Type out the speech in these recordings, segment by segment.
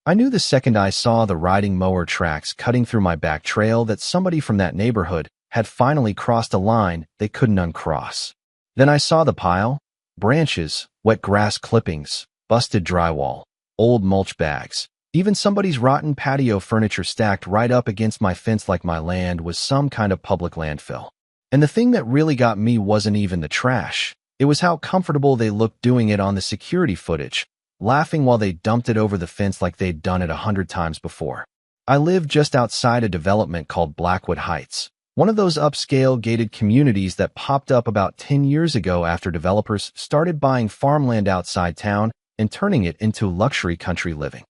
I knew the second I saw the riding mower tracks cutting through my back trail that somebody from that neighborhood had finally crossed a line they couldn't uncross. Then I saw the pile: branches, wet grass clippings, busted drywall, old mulch bags, even somebody's rotten patio furniture stacked right up against my fence like my land was some kind of public landfill. And the thing that really got me wasn't even the trash. It was how comfortable they looked doing it on the security footage, laughing while they dumped it over the fence like they'd done it 100 times before. I lived just outside a development called Blackwood Heights, one of those upscale gated communities that popped up about 10 years ago after developers started buying farmland outside town and turning it into luxury country living.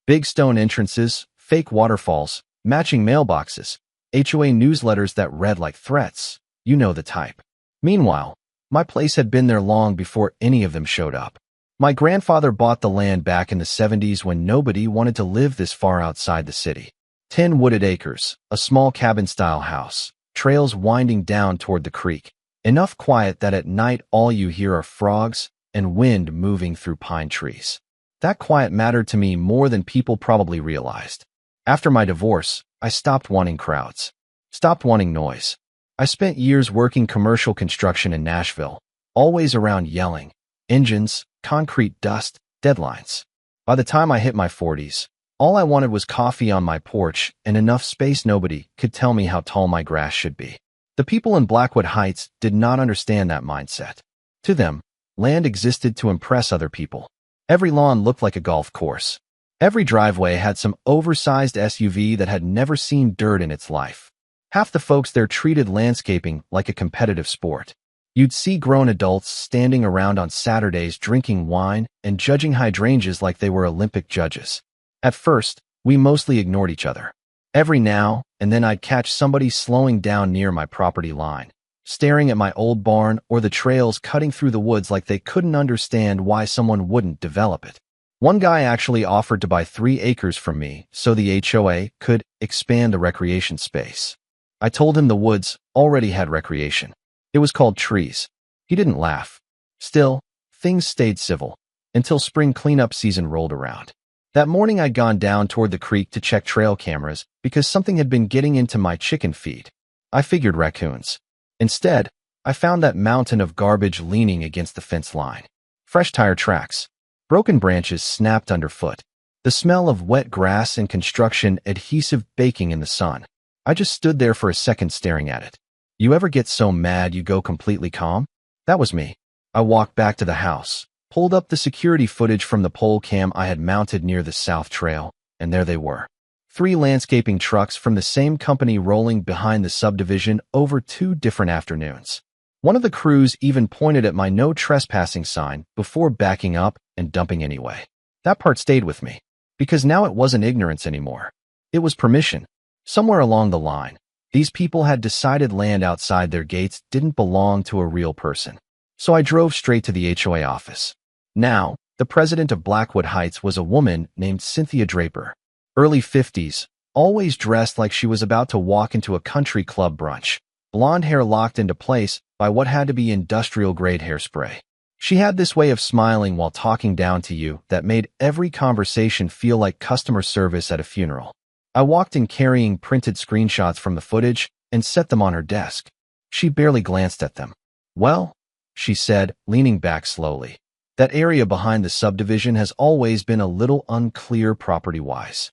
Big stone entrances, fake waterfalls, matching mailboxes, HOA newsletters that read like threats. You know the type. Meanwhile, my place had been there long before any of them showed up. My grandfather bought the land back in the 70s when nobody wanted to live this far outside the city. 10 wooded acres, a small cabin-style house, trails winding down toward the creek, enough quiet that at night all you hear are frogs and wind moving through pine trees. That quiet mattered to me more than people probably realized. After my divorce, I stopped wanting crowds, stopped wanting noise. I spent years working commercial construction in Nashville, always around yelling, engines, concrete dust, deadlines. By the time I hit my 40s, all I wanted was coffee on my porch and enough space nobody could tell me how tall my grass should be. The people in Blackwood Heights did not understand that mindset. To them, land existed to impress other people. Every lawn looked like a golf course. Every driveway had some oversized SUV that had never seen dirt in its life. Half the folks there treated landscaping like a competitive sport. You'd see grown adults standing around on Saturdays drinking wine and judging hydrangeas like they were Olympic judges. At first, we mostly ignored each other. Every now and then I'd catch somebody slowing down near my property line, staring at my old barn or the trails cutting through the woods like they couldn't understand why someone wouldn't develop it. One guy actually offered to buy 3 acres from me so the HOA could expand the recreation space. I told him the woods already had recreation. It was called trees. He didn't laugh. Still, things stayed civil until spring cleanup season rolled around. That morning I'd gone down toward the creek to check trail cameras because something had been getting into my chicken feed. I figured raccoons. Instead, I found that mountain of garbage leaning against the fence line. Fresh tire tracks. Broken branches snapped underfoot. The smell of wet grass and construction adhesive baking in the sun. I just stood there for a second staring at it. You ever get so mad you go completely calm? That was me. I walked back to the house, pulled up the security footage from the pole cam I had mounted near the South Trail, and there they were. 3 landscaping trucks from the same company rolling behind the subdivision over 2 different afternoons. One of the crews even pointed at my no trespassing sign before backing up and dumping anyway. That part stayed with me, because now it wasn't ignorance anymore. It was permission. Somewhere along the line, these people had decided land outside their gates didn't belong to a real person. So I drove straight to the HOA office. Now, the president of Blackwood Heights was a woman named Cynthia Draper. Early 50s, always dressed like she was about to walk into a country club brunch. Blonde hair locked into place by what had to be industrial-grade hairspray. She had this way of smiling while talking down to you that made every conversation feel like customer service at a funeral. I walked in carrying printed screenshots from the footage and set them on her desk. She barely glanced at them. "Well," she said, leaning back slowly, "that area behind the subdivision has always been a little unclear property-wise."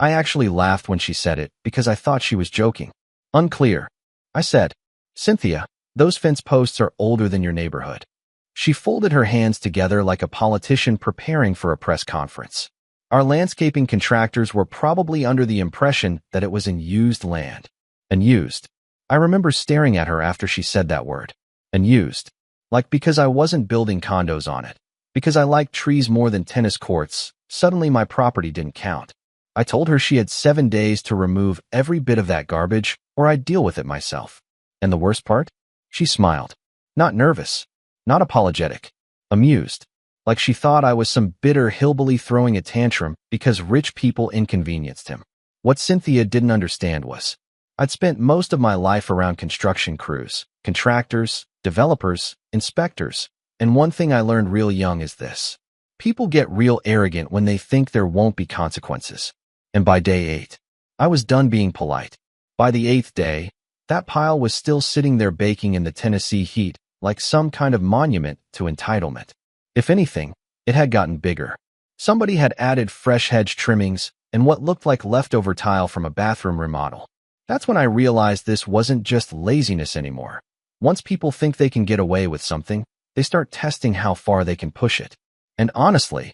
I actually laughed when she said it because I thought she was joking. "Unclear," I said. "Cynthia, those fence posts are older than your neighborhood." She folded her hands together like a politician preparing for a press conference. Our landscaping contractors were probably under the impression that it was in used land. And used. I remember staring at her after she said that word. And used. Like because I wasn't building condos on it. Because I liked trees more than tennis courts, suddenly my property didn't count. I told her she had 7 days to remove every bit of that garbage, or I'd deal with it myself. And the worst part? She smiled. Not nervous. Not apologetic. Amused. Like she thought I was some bitter hillbilly throwing a tantrum because rich people inconvenienced him. What Cynthia didn't understand was, I'd spent most of my life around construction crews, contractors, developers, inspectors, and one thing I learned real young is this. People get real arrogant when they think there won't be consequences. And by day 8, I was done being polite. By the 8th day, that pile was still sitting there baking in the Tennessee heat, like some kind of monument to entitlement. If anything, it had gotten bigger. Somebody had added fresh hedge trimmings and what looked like leftover tile from a bathroom remodel. That's when I realized this wasn't just laziness anymore. Once people think they can get away with something, they start testing how far they can push it. And honestly,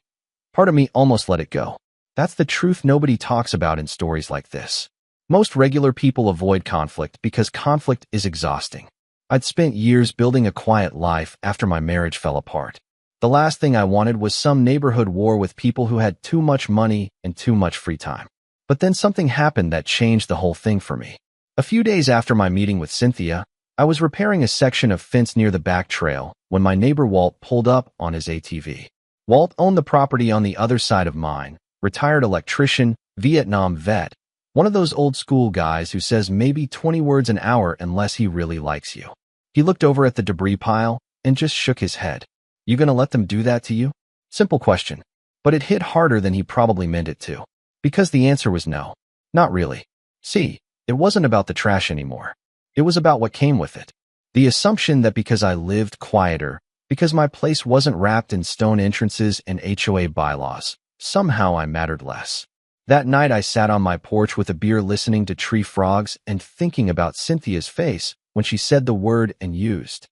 part of me almost let it go. That's the truth nobody talks about in stories like this. Most regular people avoid conflict because conflict is exhausting. I'd spent years building a quiet life after my marriage fell apart. The last thing I wanted was some neighborhood war with people who had too much money and too much free time. But then something happened that changed the whole thing for me. A few days after my meeting with Cynthia, I was repairing a section of fence near the back trail when my neighbor Walt pulled up on his ATV. Walt owned the property on the other side of mine, retired electrician, Vietnam vet, one of those old school guys who says maybe 20 words an hour unless he really likes you. He looked over at the debris pile and just shook his head. You gonna let them do that to you? Simple question. But it hit harder than he probably meant it to. Because the answer was no. Not really. See, it wasn't about the trash anymore. It was about what came with it. The assumption that because I lived quieter, because my place wasn't wrapped in stone entrances and HOA bylaws, somehow I mattered less. That night I sat on my porch with a beer listening to tree frogs and thinking about Cynthia's face when she said the word and used.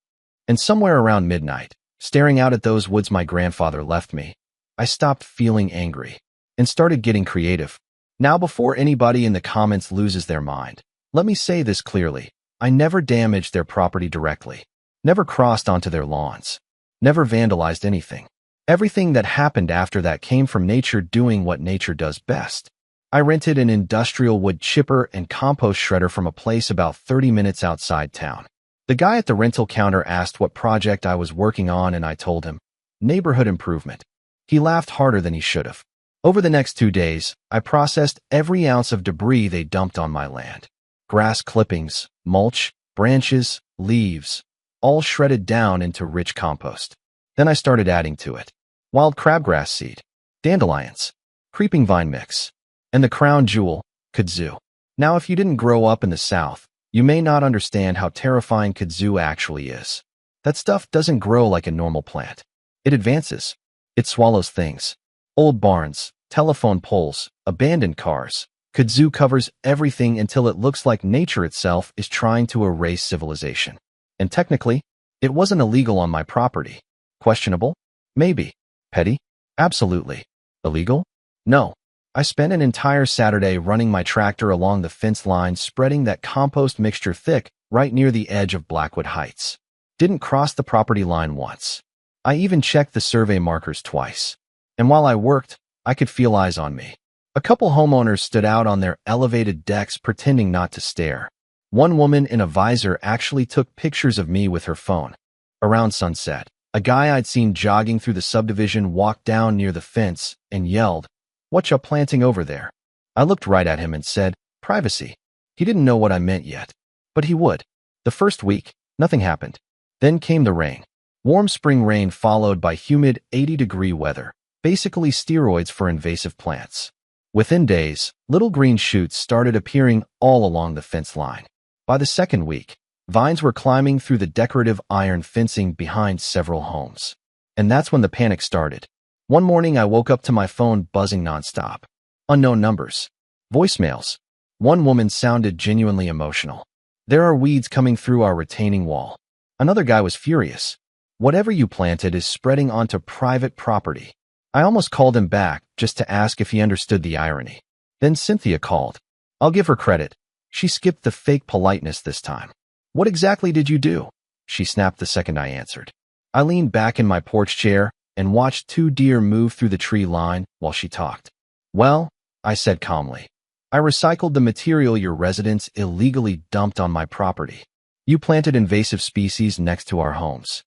And somewhere around midnight, staring out at those woods my grandfather left me, I stopped feeling angry and started getting creative. Now, before anybody in the comments loses their mind, let me say this clearly. I never damaged their property directly, never crossed onto their lawns, never vandalized anything. Everything that happened after that came from nature doing what nature does best. I rented an industrial wood chipper and compost shredder from a place about 30 minutes outside town. The guy at the rental counter asked what project I was working on and I told him, neighborhood improvement. He laughed harder than he should have. Over the next 2 days, I processed every ounce of debris they dumped on my land. Grass clippings, mulch, branches, leaves, all shredded down into rich compost. Then I started adding to it. Wild crabgrass seed, dandelions, creeping vine mix, and the crown jewel, kudzu. Now, if you didn't grow up in the South, you may not understand how terrifying kudzu actually is. That stuff doesn't grow like a normal plant. It advances. It swallows things. Old barns, telephone poles, abandoned cars. Kudzu covers everything until it looks like nature itself is trying to erase civilization. And technically, it wasn't illegal on my property. Questionable? Maybe. Petty? Absolutely. Illegal? No. I spent an entire Saturday running my tractor along the fence line spreading that compost mixture thick right near the edge of Blackwood Heights. Didn't cross the property line once. I even checked the survey markers twice. And while I worked, I could feel eyes on me. A couple homeowners stood out on their elevated decks pretending not to stare. One woman in a visor actually took pictures of me with her phone. Around sunset, a guy I'd seen jogging through the subdivision walked down near the fence and yelled, "What ya planting over there?" I looked right at him and said, "Privacy." He didn't know what I meant yet, but he would. The first week, nothing happened. Then came the rain. Warm spring rain followed by humid 80-degree weather, basically steroids for invasive plants. Within days, little green shoots started appearing all along the fence line. By the second week, vines were climbing through the decorative iron fencing behind several homes. And that's when the panic started. One morning I woke up to my phone buzzing nonstop. Unknown numbers. Voicemails. One woman sounded genuinely emotional. "There are weeds coming through our retaining wall." Another guy was furious. "Whatever you planted is spreading onto private property." I almost called him back just to ask if he understood the irony. Then Cynthia called. I'll give her credit. She skipped the fake politeness this time. "What exactly did you do?" she snapped the second I answered. I leaned back in my porch chair and watched 2 deer move through the tree line while she talked. "Well," I said calmly, "I recycled the material your residents illegally dumped on my property. You planted invasive species next to our homes."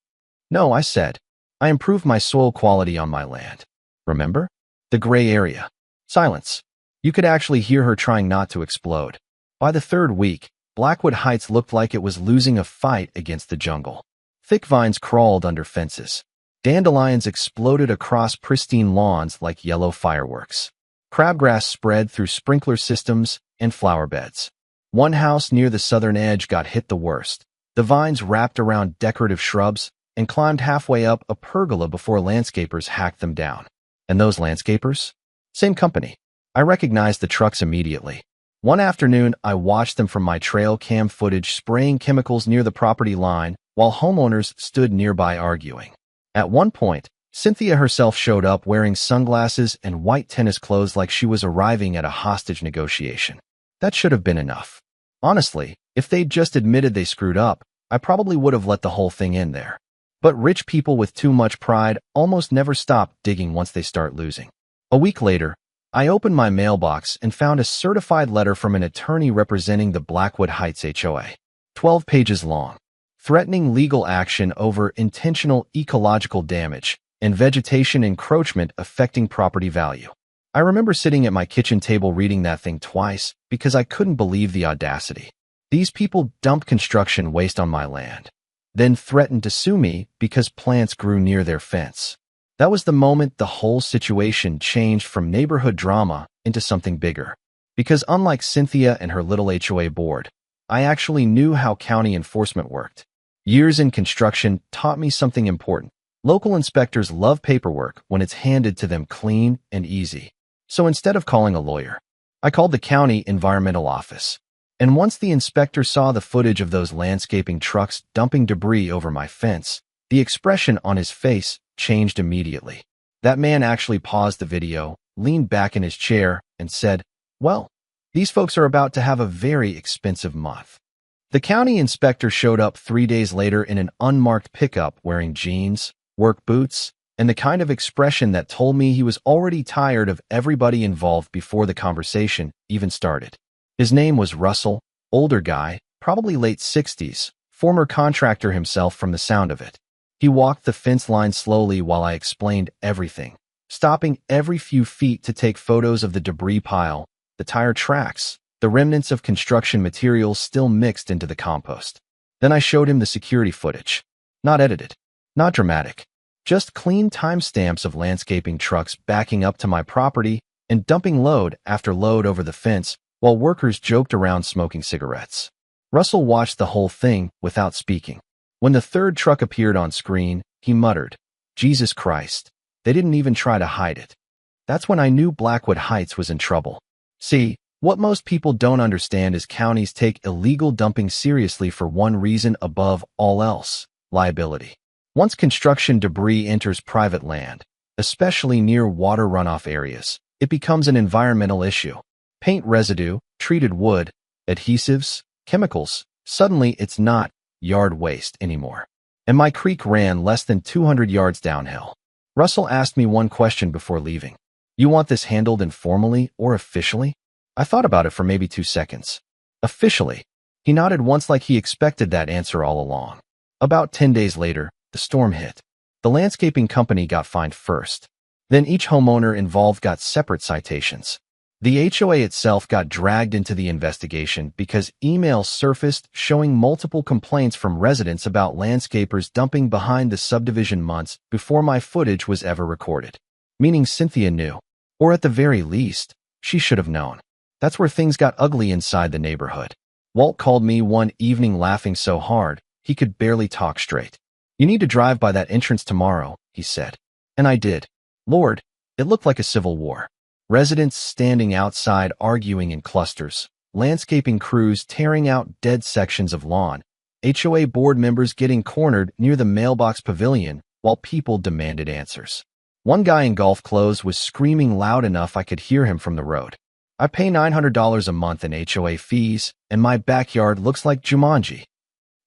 "No," I said. "I improved my soil quality on my land. Remember? The gray area." Silence. You could actually hear her trying not to explode. By the 3rd week, Blackwood Heights looked like it was losing a fight against the jungle. Thick vines crawled under fences. Dandelions exploded across pristine lawns like yellow fireworks. Crabgrass spread through sprinkler systems and flower beds. One house near the southern edge got hit the worst. The vines wrapped around decorative shrubs and climbed halfway up a pergola before landscapers hacked them down. And those landscapers? Same company. I recognized the trucks immediately. One afternoon, I watched them from my trail cam footage spraying chemicals near the property line while homeowners stood nearby arguing. At one point, Cynthia herself showed up wearing sunglasses and white tennis clothes like she was arriving at a hostage negotiation. That should have been enough. Honestly, if they'd just admitted they screwed up, I probably would have let the whole thing in there. But rich people with too much pride almost never stop digging once they start losing. A week later, I opened my mailbox and found a certified letter from an attorney representing the Blackwood Heights HOA. 12 pages long, threatening legal action over intentional ecological damage and vegetation encroachment affecting property value. I remember sitting at my kitchen table reading that thing twice because I couldn't believe the audacity. These people dumped construction waste on my land, then threatened to sue me because plants grew near their fence. That was the moment the whole situation changed from neighborhood drama into something bigger. Because unlike Cynthia and her little HOA board, I actually knew how county enforcement worked. Years in construction taught me something important. Local inspectors love paperwork when it's handed to them clean and easy. So instead of calling a lawyer, I called the county environmental office. And once the inspector saw the footage of those landscaping trucks dumping debris over my fence, the expression on his face changed immediately. That man actually paused the video, leaned back in his chair, and said, "Well, these folks are about to have a very expensive month." The county inspector showed up 3 days later in an unmarked pickup wearing jeans, work boots, and the kind of expression that told me he was already tired of everybody involved before the conversation even started. His name was Russell, older guy, probably late 60s, former contractor himself from the sound of it. He walked the fence line slowly while I explained everything, stopping every few feet to take photos of the debris pile, the tire tracks, the remnants of construction materials still mixed into the compost. Then I showed him the security footage. Not edited, not dramatic, just clean timestamps of landscaping trucks backing up to my property and dumping load after load over the fence while workers joked around smoking cigarettes. Russell watched the whole thing without speaking. When the third truck appeared on screen, he muttered, "Jesus Christ, they didn't even try to hide it." That's when I knew Blackwood Heights was in trouble. See, what most people don't understand is counties take illegal dumping seriously for one reason above all else: liability. Once construction debris enters private land, especially near water runoff areas, it becomes an environmental issue. Paint residue, treated wood, adhesives, chemicals, suddenly it's not yard waste anymore. And my creek ran less than 200 yards downhill. Russell asked me one question before leaving. "You want this handled informally or officially?" I thought about it for maybe 2 seconds. "Officially." He nodded once like he expected that answer all along. About 10 days later, the storm hit. The landscaping company got fined first. Then each homeowner involved got separate citations. The HOA itself got dragged into the investigation because emails surfaced showing multiple complaints from residents about landscapers dumping behind the subdivision months before my footage was ever recorded. Meaning Cynthia knew. Or at the very least, she should have known. That's where things got ugly inside the neighborhood. Walt called me one evening laughing so hard, he could barely talk straight. "You need to drive by that entrance tomorrow," he said. And I did. Lord, it looked like a civil war. Residents standing outside arguing in clusters, landscaping crews tearing out dead sections of lawn, HOA board members getting cornered near the mailbox pavilion while people demanded answers. One guy in golf clothes was screaming loud enough I could hear him from the road. "I pay $900 a month in HOA fees, and my backyard looks like Jumanji."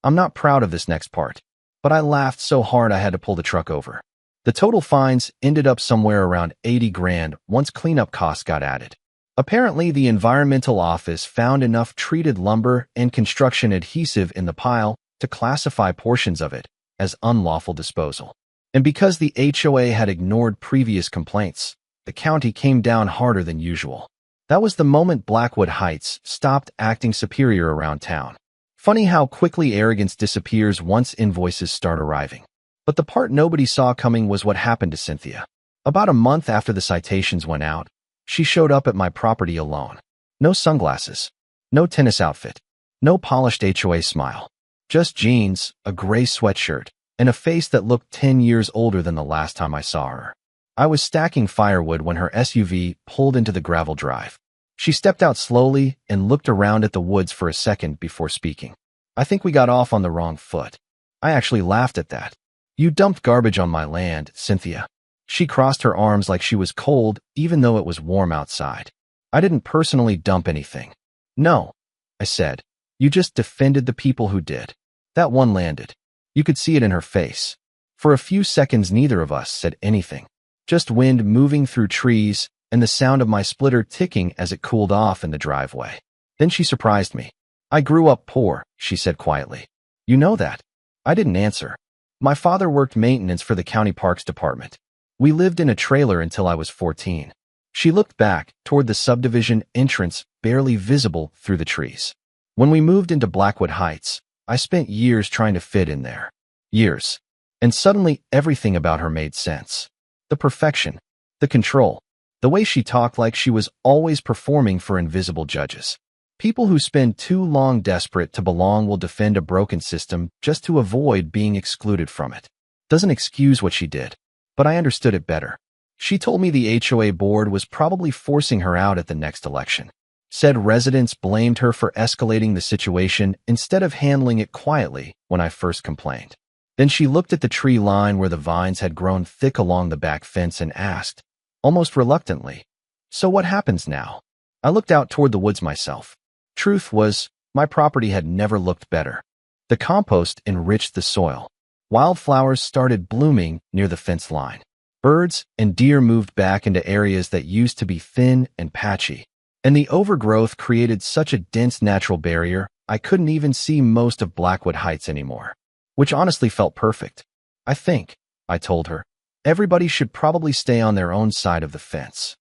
I'm not proud of this next part, but I laughed so hard I had to pull the truck over. The total fines ended up somewhere around 80 grand once cleanup costs got added. Apparently, the environmental office found enough treated lumber and construction adhesive in the pile to classify portions of it as unlawful disposal. And because the HOA had ignored previous complaints, the county came down harder than usual. That was the moment Blackwood Heights stopped acting superior around town. Funny how quickly arrogance disappears once invoices start arriving. But the part nobody saw coming was what happened to Cynthia. About a month after the citations went out, she showed up at my property alone. No sunglasses, no tennis outfit, no polished HOA smile. Just jeans, a gray sweatshirt, and a face that looked 10 years older than the last time I saw her. I was stacking firewood when her SUV pulled into the gravel drive. She stepped out slowly and looked around at the woods for a second before speaking. I think we got off on the wrong foot. I actually laughed at that. You dumped garbage on my land, Cynthia. She crossed her arms like she was cold, even though it was warm outside. I didn't personally dump anything. No, I said. You just defended the people who did. That one landed. You could see it in her face. For a few seconds, neither of us said anything. Just wind moving through trees and the sound of my splitter ticking as it cooled off in the driveway. Then she surprised me. I grew up poor, she said quietly. You know that? I didn't answer. My father worked maintenance for the county parks department. We lived in a trailer until I was 14. She looked back toward the subdivision entrance, barely visible through the trees. When we moved into Blackwood Heights, I spent years trying to fit in there. Years. And suddenly everything about her made sense. The perfection, the control, the way she talked like she was always performing for invisible judges. People who spend too long desperate to belong will defend a broken system just to avoid being excluded from it. Doesn't excuse what she did, but I understood it better. She told me the HOA board was probably forcing her out at the next election. Said residents blamed her for escalating the situation instead of handling it quietly when I first complained. Then she looked at the tree line where the vines had grown thick along the back fence and asked, almost reluctantly, "So what happens now?" I looked out toward the woods myself. Truth was, my property had never looked better. The compost enriched the soil. Wildflowers started blooming near the fence line. Birds and deer moved back into areas that used to be thin and patchy. And the overgrowth created such a dense natural barrier, I couldn't even see most of Blackwood Heights anymore. Which honestly felt perfect. I think, I told her, everybody should probably stay on their own side of the fence.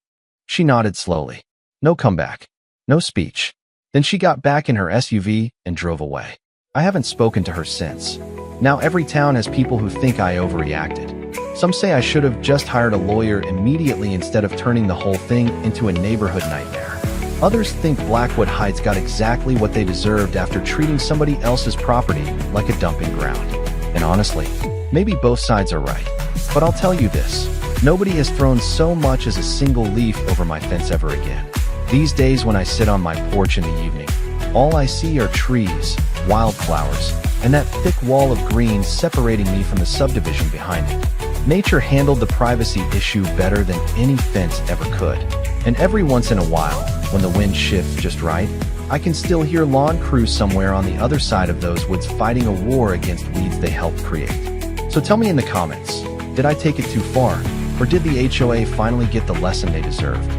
She nodded slowly. No comeback. No speech. Then she got back in her SUV and drove away. I haven't spoken to her since. Now every town has people who think I overreacted. Some say I should have just hired a lawyer immediately instead of turning the whole thing into a neighborhood nightmare. Others think Blackwood Heights got exactly what they deserved after treating somebody else's property like a dumping ground. And honestly, maybe both sides are right. But I'll tell you this, nobody has thrown so much as a single leaf over my fence ever again. These days when I sit on my porch in the evening, all I see are trees, wildflowers, and that thick wall of green separating me from the subdivision behind it. Nature handled the privacy issue better than any fence ever could. And every once in a while, when the wind shifts just right, I can still hear lawn crews somewhere on the other side of those woods fighting a war against weeds they helped create. So tell me in the comments, did I take it too far, or did the HOA finally get the lesson they deserved?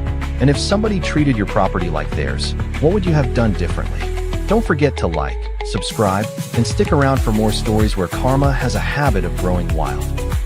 And if somebody treated your property like theirs, what would you have done differently? Don't forget to like, subscribe, and stick around for more stories where karma has a habit of growing wild.